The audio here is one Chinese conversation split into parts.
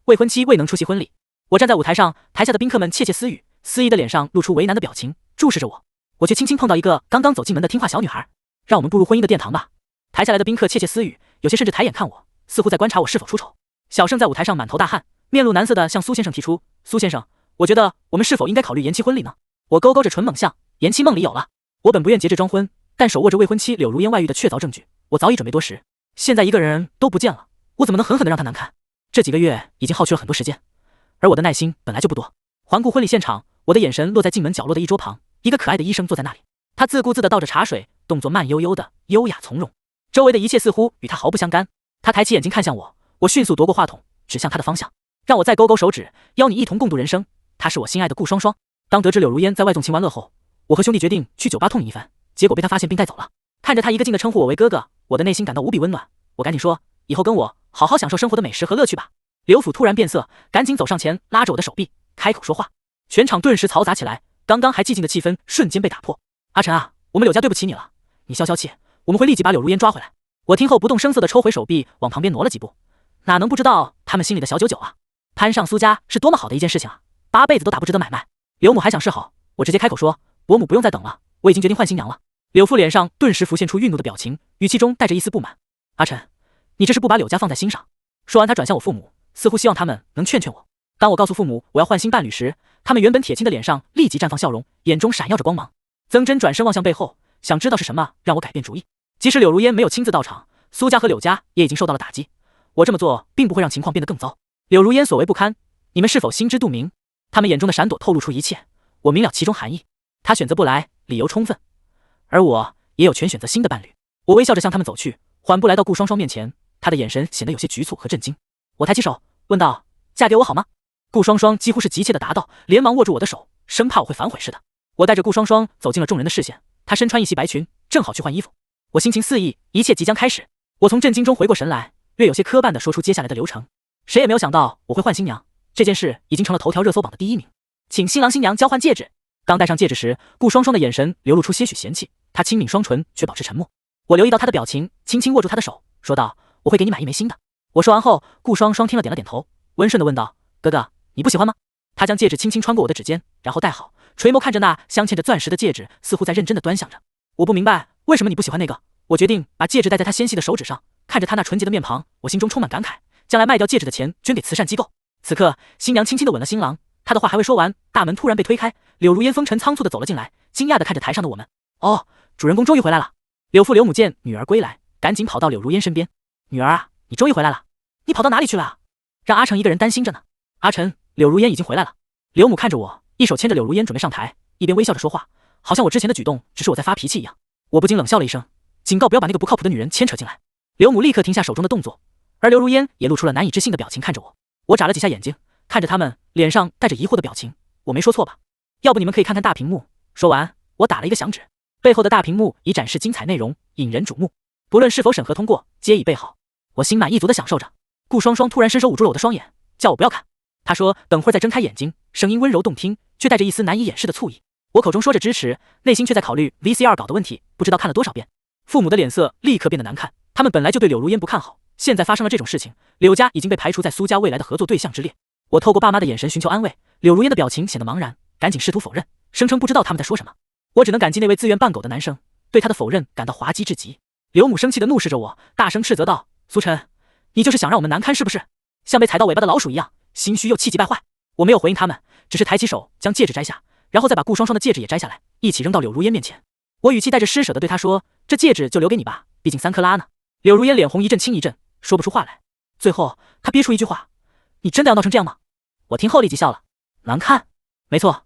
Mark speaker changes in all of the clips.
Speaker 1: 未婚妻未能出席婚礼。我站在舞台上，台下的宾客们窃窃私语，司仪的脸上露出为难的表情，注视着我。我却轻轻碰到一个刚刚走进门的听话小女孩，让我们步入婚姻的殿堂吧。台下来的宾客窃窃私语，有些甚至抬眼看我，似乎在观察我是否出丑。小盛在舞台上满头大汗，面露难色地向苏先生提出：“苏先生，我觉得我们是否应该考虑延期婚礼呢？”我勾勾着唇猛笑，延期梦里有了。我本不愿节制装婚，但手握着未婚妻柳如烟外遇的确凿证据，我早已准备多时。现在一个人都不见了，我怎么能狠狠地让她难看？这几个月已经耗去了很多时间，而我的耐心本来就不多。环顾婚礼现场，我的眼神落在进门角落的一桌旁，一个可爱的医生坐在那里，他自顾自地倒着茶水，动作慢悠悠的，优雅从容。周围的一切似乎与他毫不相干。他抬起眼睛看向我，我迅速夺过话筒，指向他的方向，让我再勾勾手指，邀你一同共度人生。他是我心爱的顾双双。当得知柳如烟在外纵情玩乐后，我和兄弟决定去酒吧痛饮一番，结果被他发现并带走了。看着他一个劲地称呼我为哥哥，我的内心感到无比温暖。我赶紧说：“以后跟我好好享受生活的美食和乐趣吧。”刘府突然变色，赶紧走上前，拉着我的手臂，开口说话。全场顿时嘈杂起来，刚刚还寂静的气氛瞬间被打破。阿晨啊，我们柳家对不起你了，你消消气，我们会立即把柳如烟抓回来。我听后不动声色地抽回手臂，往旁边挪了几步。哪能不知道他们心里的小九九啊？攀上苏家是多么好的一件事情啊，8辈子都打不值得买卖。刘母还想示好，我直接开口说：“伯母不用再等了，我已经决定换新娘了。”柳父脸上顿时浮现出愠怒的表情，语气中带着一丝不满：“阿晨，你这是不把柳家放在心上？”说完，他转向我父母，似乎希望他们能劝劝我。当我告诉父母我要换新伴侣时，他们原本铁青的脸上立即绽放笑容，眼中闪耀着光芒。曾真转身望向背后，想知道是什么让我改变主意。即使柳如烟没有亲自到场，苏家和柳家也已经受到了打击，我这么做并不会让情况变得更糟。柳如烟所为不堪，你们是否心知肚明？他们眼中的闪躲透露出一切，我明了其中含义。他选择不来，理由充分，而我也有权选择新的伴侣。我微笑着向他们走去，缓步来到顾双双面前，他的眼神显得有些局促和震惊。我抬起手问道：“嫁给我好吗？”顾双双几乎是急切地答道，连忙握住我的手，生怕我会反悔似的。我带着顾双双走进了众人的视线，她身穿一袭白裙，正好去换衣服。我心情肆意，一切即将开始。我从震惊中回过神来，略有些磕绊地说出接下来的流程。谁也没有想到我会换新娘，这件事已经成了头条热搜榜的第1名。请新郎新娘交换戒指。刚戴上戒指时，顾双双的眼神流露出些许嫌弃，她轻抿双唇，却保持沉默。我留意到她的表情，轻轻握住她的手，说道：“我会给你买一枚新的。”我说完后，顾双双听了点了点头，温顺地问道：“哥哥，你不喜欢吗？”她将戒指轻轻穿过我的指尖，然后戴好，垂眸看着那镶嵌着钻石的戒指，似乎在认真地端详着。我不明白为什么你不喜欢那个。我决定把戒指戴在她纤细的手指上，看着她那纯洁的面庞，我心中充满感慨，将来卖掉戒指的钱捐给慈善机构。此刻，新娘轻轻地吻了新郎，她的话还未说完，大门突然被推开，柳如烟风尘仓促地走了进来，惊讶地看着台上的我们。哦，主人公终于回来了。柳父柳母见女儿归来，赶紧跑到柳如烟身边：“女儿啊，你终于回来了，你跑到哪里去了啊？让阿成一个人担心着呢。”阿成，柳如烟已经回来了。柳母看着我，一手牵着柳如烟准备上台，一边微笑着说话，好像我之前的举动只是我在发脾气一样。我不禁冷笑了一声，警告不要把那个不靠谱的女人牵扯进来。柳母立刻停下手中的动作，而柳如烟也露出了难以置信的表情看着我。我眨了几下眼睛，看着他们，脸上带着疑惑的表情。我没说错吧？要不你们可以看看大屏幕。说完，我打了一个响指，背后的大屏幕已展示精彩内容，引人瞩目。不论是否审核通过，皆已备好。我心满意足地享受着。顾双双突然伸手捂住了我的双眼，叫我不要看。她说等会儿再睁开眼睛，声音温柔动听，却带着一丝难以掩饰的醋意。我口中说着支持，内心却在考虑 VCR 稿的问题，不知道看了多少遍。父母的脸色立刻变得难看，他们本来就对柳如烟不看好，现在发生了这种事情，柳家已经被排除在苏家未来的合作对象之列。我透过爸妈的眼神寻求安慰，柳如烟的表情显得茫然，赶紧试图否认，声称不知道他们在说什么。我只能感激那位自愿扮狗的男生，对他的否认感到滑稽至极。刘母生气地怒视着我，大声斥责道：“苏晨，你就是想让我们难堪是不是？像被踩到尾巴的老鼠一样，心虚又气急败坏。”我没有回应他们，只是抬起手将戒指摘下，然后再把顾双双的戒指也摘下来，一起扔到柳如烟面前。我语气带着施舍地对她说：“这戒指就留给你吧，毕竟3克拉呢。”柳如烟脸红一阵青一阵，说不出话来。最后她憋出一句话：“你真的要闹成这样吗？”我听后立即笑了：“难看？没错，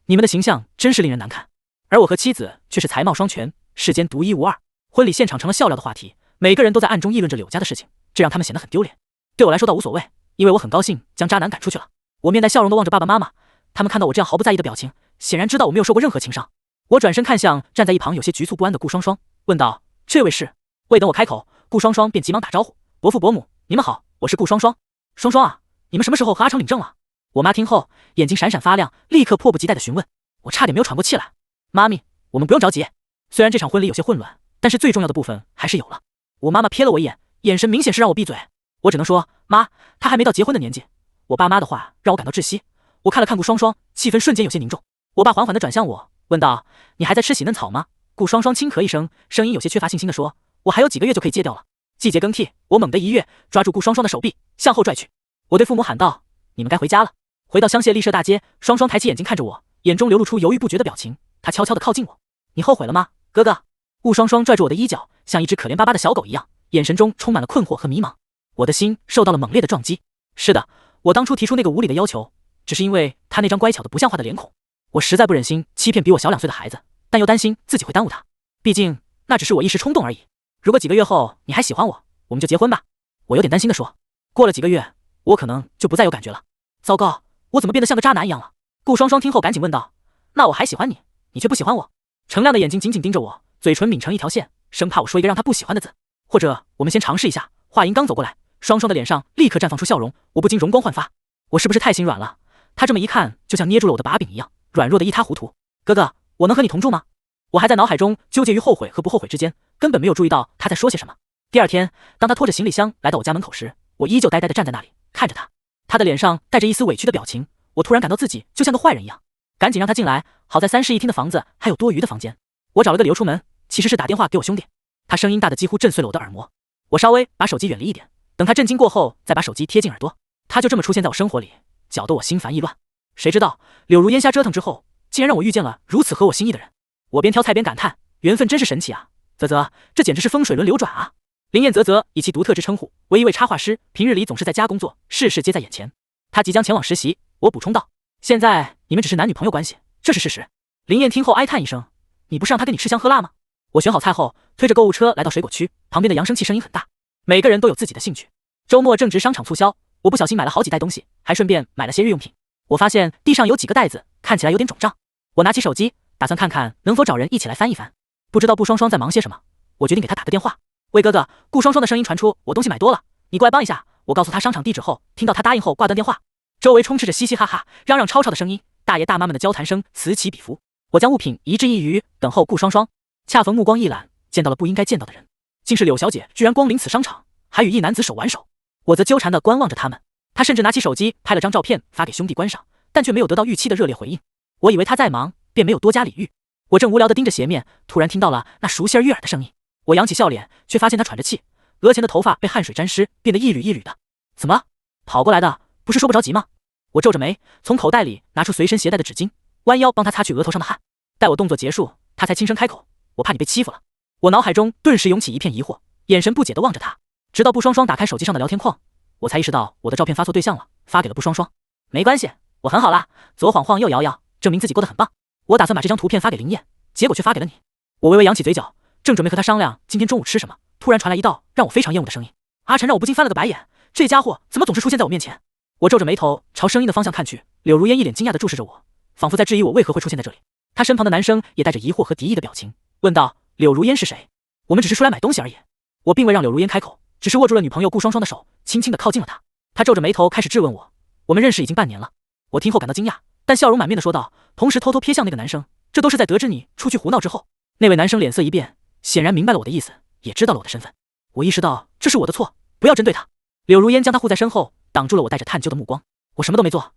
Speaker 1: 你们的形象真是令人难看。”而我和妻子却是才貌双全，世间独一无二。婚礼现场成了笑料的话题，每个人都在暗中议论着柳家的事情，这让他们显得很丢脸。对我来说倒无所谓，因为我很高兴将渣男赶出去了。我面带笑容地望着爸爸妈妈，他们看到我这样毫不在意的表情，显然知道我没有受过任何情伤。我转身看向站在一旁有些局促不安的顾双双，问道：“这位是？”未等我开口，顾双双便急忙打招呼：“伯父伯母，你们好，我是顾双双。双双啊，你们什么时候和阿成领证了？”我妈听后眼睛闪闪发亮，立刻迫不及待地询问。我差点没有喘过气来。妈咪，我们不用着急，虽然这场婚礼有些混乱，但是最重要的部分还是有了。我妈妈瞥了我一眼，眼神明显是让我闭嘴。我只能说，妈，她还没到结婚的年纪，我爸妈的话让我感到窒息。我看了看顾双双，气氛瞬间有些凝重。我爸缓缓地转向我，问道：“你还在吃喜嫩草吗？”顾双双轻咳一声，声音有些缺乏信心地说：“我还有几个月就可以戒掉了。”季节更替，我猛地一跃，抓住顾双双的手臂，向后拽去。我对父母喊道：“你们该回家了。”回到香榭丽舍大街，双双抬起眼睛看着我，眼中流露出犹豫不决的表情。她悄悄地靠近我：“你后悔了吗，哥哥？”顾双双拽住我的衣角，像一只可怜巴巴的小狗一样，眼神中充满了困惑和迷茫。我的心受到了猛烈的撞击。是的，我当初提出那个无理的要求，只是因为他那张乖巧的不像话的脸孔。我实在不忍心欺骗比我小2岁的孩子，但又担心自己会耽误他。毕竟那只是我一时冲动而已。如果几个月后你还喜欢我，我们就结婚吧。我有点担心地说。过了几个月，我可能就不再有感觉了。糟糕，我怎么变得像个渣男一样了？顾双双听后赶紧问道：“那我还喜欢你，你却不喜欢我？”程亮的眼睛紧紧盯着我，嘴唇抿成一条线，生怕我说一个让他不喜欢的字。或者我们先尝试一下。话音刚走过来，双双的脸上立刻绽放出笑容，我不禁容光焕发。我是不是太心软了？他这么一看，就像捏住了我的把柄一样，软弱的一塌糊涂。哥哥，我能和你同住吗？我还在脑海中纠结于后悔和不后悔之间，根本没有注意到他在说些什么。第二天，当他拖着行李箱来到我家门口时，我依旧呆呆地站在那里看着他，他的脸上带着一丝委屈的表情。我突然感到自己就像个坏人一样，赶紧让他进来。好在3室1厅的房子还有多余的房间，我找了个理由出门，其实是打电话给我兄弟。他声音大得几乎震碎了我的耳膜。我稍微把手机远离一点，等他震惊过后再把手机贴近耳朵。他就这么出现在我生活里，搅得我心烦意乱。谁知道柳如烟瞎折腾之后，竟然让我遇见了如此合我心意的人。我边挑菜边感叹，缘分真是神奇啊！啧啧，这简直是风水轮流转啊！林燕啧啧以其独特之称呼为一位插画师，平日里总是在家工作，事事皆在眼前。他即将前往实习，我补充道：“现在你们只是男女朋友关系，这是事实。”林燕听后哀叹一声：“你不是让他跟你吃香喝辣吗？”我选好菜后，推着购物车来到水果区，旁边的扬声器声音很大，每个人都有自己的兴趣。周末正值商场促销，我不小心买了好几袋东西，还顺便买了些日用品。我发现地上有几个袋子，看起来有点肿胀。我拿起手机，打算看看能否找人一起来翻一翻。不知道顾双双在忙些什么，我决定给她打个电话。喂，哥哥，顾双双的声音传出，我东西买多了，你过来帮一下。我告诉他商场地址后，听到他答应后挂断电话。周围充斥着嘻嘻哈哈、嚷嚷吵吵的声音，大爷大妈们的交谈声此起彼伏。我将物品移至一隅，等候顾双双。恰逢目光一览，见到了不应该见到的人，竟是柳小姐居然光临此商场，还与一男子手挽手。我则纠缠地观望着他们。他甚至拿起手机拍了张照片发给兄弟观赏，但却没有得到预期的热烈回应。我以为他在忙，便没有多加礼遇。我正无聊地盯着鞋面，突然听到了那熟悉而悦耳的声音。我扬起笑脸，却发现他喘着气，额前的头发被汗水沾湿，变得一缕一缕的。怎么跑过来的？不是说不着急吗？我皱着眉，从口袋里拿出随身携带的纸巾，弯腰帮他擦去额头上的汗。待我动作结束，他才轻声开口：“我怕你被欺负了。”我脑海中顿时涌起一片疑惑，眼神不解地望着他，直到布双双打开手机上的聊天框，我才意识到我的照片发错对象了，发给了布双双。没关系，我很好啦，左晃晃右摇摇，证明自己过得很棒。我打算把这张图片发给林燕，结果却发给了你。我微微扬起嘴角，正准备和他商量今天中午吃什么，突然传来一道让我非常厌恶的声音。阿晨让我不禁翻了个白眼，这家伙怎么总是出现在我面前？我皱着眉头朝声音的方向看去，柳如烟一脸惊讶地注视着我，仿佛在质疑我为何会出现在这里。他身旁的男生也带着疑惑和敌意的表情，问道：“柳如烟是谁？我们只是出来买东西而已。”我并未让柳如烟开口，只是握住了女朋友顾双双的手，轻轻地靠近了她。她皱着眉头开始质问我：“我们认识已经半年了。”我听后感到惊讶，但笑容满面地说道，同时偷偷瞥向那个男生。这都是在得知你出去胡闹之后。那位男生脸色一变，显然明白了我的意思，也知道了我的身份。我意识到这是我的错，不要针对他。柳如烟将他护在身后，挡住了我带着探究的目光。我什么都没做，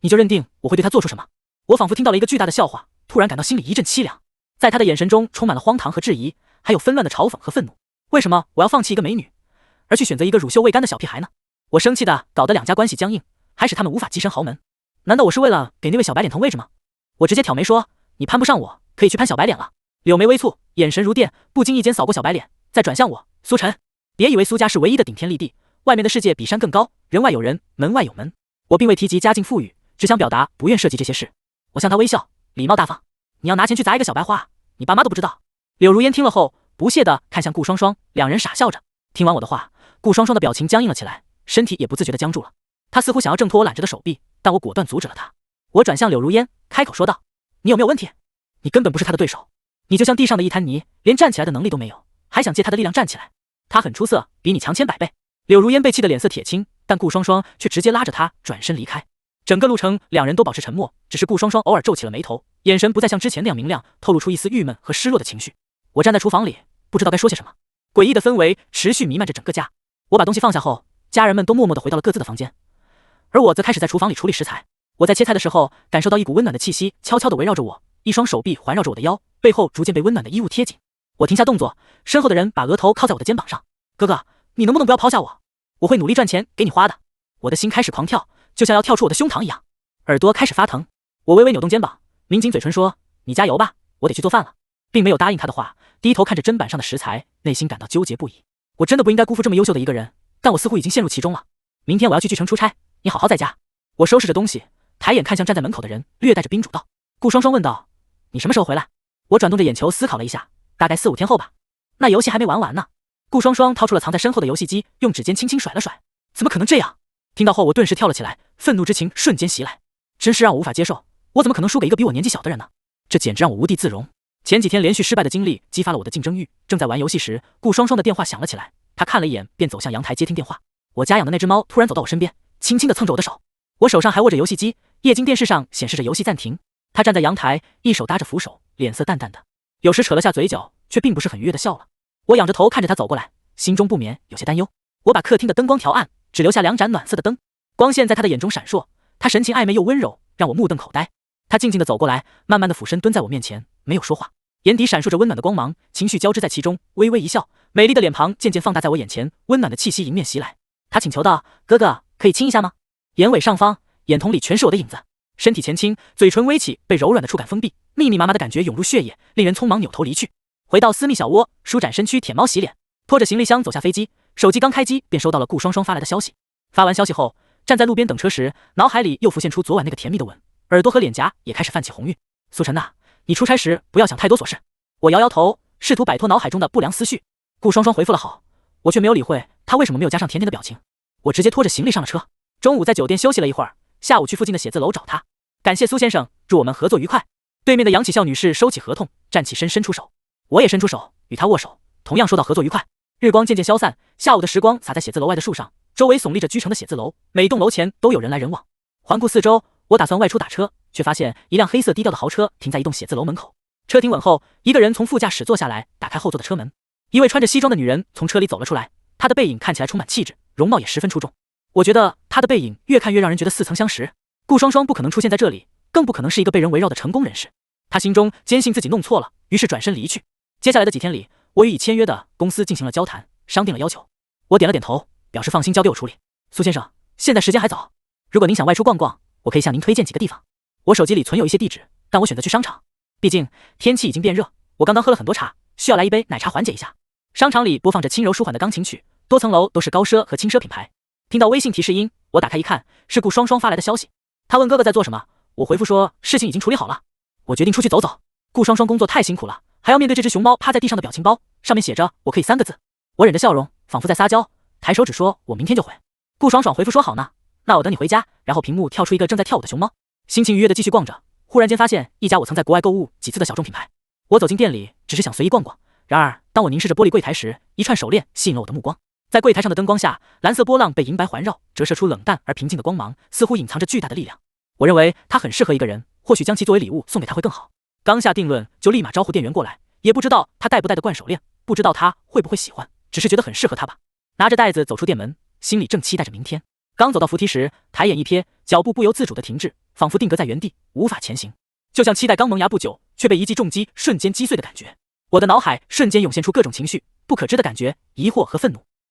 Speaker 1: 你就认定我会对他做出什么？我仿佛听到了一个巨大的笑话，突然感到心里一阵凄凉。在他的眼神中充满了荒唐和质疑，还有纷乱的嘲讽和愤怒。为什么我要放弃一个美女，而去选择一个乳臭未干的小屁孩呢？我生气的搞得两家关系僵硬，还使他们无法跻身豪门。难道我是为了给那位小白脸腾位置吗？我直接挑眉说：“你攀不上我，可以去攀小白脸了。”柳眉微蹙，眼神如电，不经意间扫过小白脸，再转向我：“苏晨，别以为苏家是唯一的顶天立地，外面的世界比山更高，人外有人，门外有门。”我并未提及家境富裕，只想表达不愿涉及这些事。我向他微笑，礼貌大方：“你要拿钱去砸一个小白花，你爸妈都不知道。”柳如烟听了后，不屑地看向顾双双，两人傻笑着。听完我的话，顾双双的表情僵硬了起来，身体也不自觉地僵住了。她似乎想要挣脱我揽着的手臂，但我果断阻止了她。我转向柳如烟，开口说道：“你有没有问题？你根本不是他的对手，你就像地上的一滩泥，连站起来的能力都没有，还想借他的力量站起来。他很出色，比你强千百倍。”柳如烟被气得脸色铁青，但顾双双却直接拉着她转身离开。整个路程，两人都保持沉默，只是顾双双偶尔皱起了眉头，眼神不再像之前那样明亮，透露出一丝郁闷和失落的情绪。我站在厨房里，不知道该说些什么。诡异的氛围持续弥漫着整个家。我把东西放下后，家人们都默默地回到了各自的房间。而我则开始在厨房里处理食材。我在切菜的时候，感受到一股温暖的气息悄悄地围绕着我，一双手臂环绕着我的腰，背后逐渐被温暖的衣物贴紧。我停下动作，身后的人把额头靠在我的肩膀上。哥哥，你能不能不要抛下我？我会努力赚钱给你花的。我的心开始狂跳，就像要跳出我的胸膛一样，耳朵开始发疼。我微微扭动肩膀，抿紧嘴唇说：“你加油吧，我得去做饭了。”并没有答应他的话，低头看着砧板上的食材，内心感到纠结不已。我真的不应该辜负这么优秀的一个人，但我似乎已经陷入其中了。明天我要去巨城出差，你好好在家。我收拾着东西，抬眼看向站在门口的人，略带着宾主道：“顾双双问道，你什么时候回来？”我转动着眼球思考了一下，大概4、5天后吧。那游戏还没玩完呢。顾双双掏出了藏在身后的游戏机，用指尖轻轻甩了甩。怎么可能这样？听到后我顿时跳了起来，愤怒之情瞬间袭来，真是让我无法接受。我怎么可能输给一个比我年纪小的人呢？这简直让我无地自容。前几天连续失败的经历激发了我的竞争欲，正在玩游戏时，顾双双的电话响了起来。她看了一眼，便走向阳台接听电话。我家养的那只猫突然走到我身边，轻轻地蹭着我的手，我手上还握着游戏机，液晶电视上显示着游戏暂停。她站在阳台，一手搭着扶手，脸色淡淡的，有时扯了下嘴角，却并不是很愉悦的笑了。我仰着头看着她走过来，心中不免有些担忧。我把客厅的灯光调暗，只留下2盏暖色的灯，光线在她的眼中闪烁，她神情暧昧又温柔，让我目瞪口呆。她静静地走过来，慢慢地俯身蹲在我面前，没有说话，眼底闪烁着温暖的光芒，情绪交织在其中，微微一笑，美丽的脸庞渐渐放大在我眼前，温暖的气息迎面袭来。她请求道：“哥哥，可以亲一下吗？”眼尾上方，眼瞳里全是我的影子，身体前倾，嘴唇微起，被柔软的触感封闭，密密麻麻的感觉涌入血液，令人匆忙扭头离去。回到私密小窝，舒展身躯，舔猫洗脸，拖着行李箱走下飞机，手机刚开机便收到了顾双双发来的消息。发完消息后，站在路边等车时，脑海里又浮现出昨晚那个甜蜜的吻，耳朵和脸颊也开始泛起红晕。苏晨呐，你出差时不要想太多琐事。我摇摇头，试图摆脱脑海中的不良思绪。顾双双回复了好，我却没有理会她为什么没有加上甜甜的表情。我直接拖着行李上了车。中午在酒店休息了一会儿，下午去附近的写字楼找他。感谢苏先生，祝我们合作愉快。对面的杨启孝女士收起合同，站起身伸出手，我也伸出手与她握手，同样说到合作愉快。日光渐渐消散，下午的时光洒在写字楼外的树上，周围耸立着居城的写字楼，每栋楼前都有人来人往。环顾四周，我打算外出打车，却发现一辆黑色低调的豪车停在一栋写字楼门口。车停稳后，一个人从副驾驶坐下来，打开后座的车门。一位穿着西装的女人从车里走了出来，她的背影看起来充满气质，容貌也十分出众。我觉得她的背影越看越让人觉得似曾相识。顾双双不可能出现在这里，更不可能是一个被人围绕的成功人士。她心中坚信自己弄错了，于是转身离去。接下来的几天里，我与已签约的公司进行了交谈，商定了要求。我点了点头，表示放心交给我处理。苏先生，现在时间还早，如果您想外出逛逛，我可以向您推荐几个地方。我手机里存有一些地址，但我选择去商场，毕竟天气已经变热，我刚刚喝了很多茶，需要来一杯奶茶缓解一下。商场里播放着轻柔舒缓的钢琴曲，多层楼都是高奢和轻奢品牌。听到微信提示音，我打开一看，是顾双双发来的消息。他问哥哥在做什么，我回复说事情已经处理好了，我决定出去走走。顾双双工作太辛苦了，还要面对这只熊猫趴在地上的表情包，上面写着我可以3个字。我忍着笑容，仿佛在撒娇，抬手指说我明天就回。顾爽爽回复说好呢，那我等你回家。然后屏幕跳出一个正在跳舞的熊猫，心情愉悦的继续逛着，忽然间发现一家我曾在国外购物几次的小众品牌。我走进店里只是想随意逛逛，然而当我凝视着玻璃柜台时，一串手链吸引了我的目光。在柜台上的灯光下，蓝色波浪被银白环绕，折射出冷淡而平静的光芒，似乎隐藏着巨大的力量。我认为它很适合一个人，或许将其作为礼物送给他会更好。刚下定论就立马招呼店员过来，也不知道他戴不戴得惯手链，不知道他会不会喜欢，只是觉得很适合他吧。拿着袋子走出店门，心里正期待着明天。刚走到扶梯时，抬眼一瞥，脚步不由自主的停滞，仿佛定格在原地，无法前行，就像期待刚萌芽不久却被一记重击瞬间击碎的感觉。我的脑海瞬间涌现出各种情绪，不可知的感觉，疑惑和愤怒。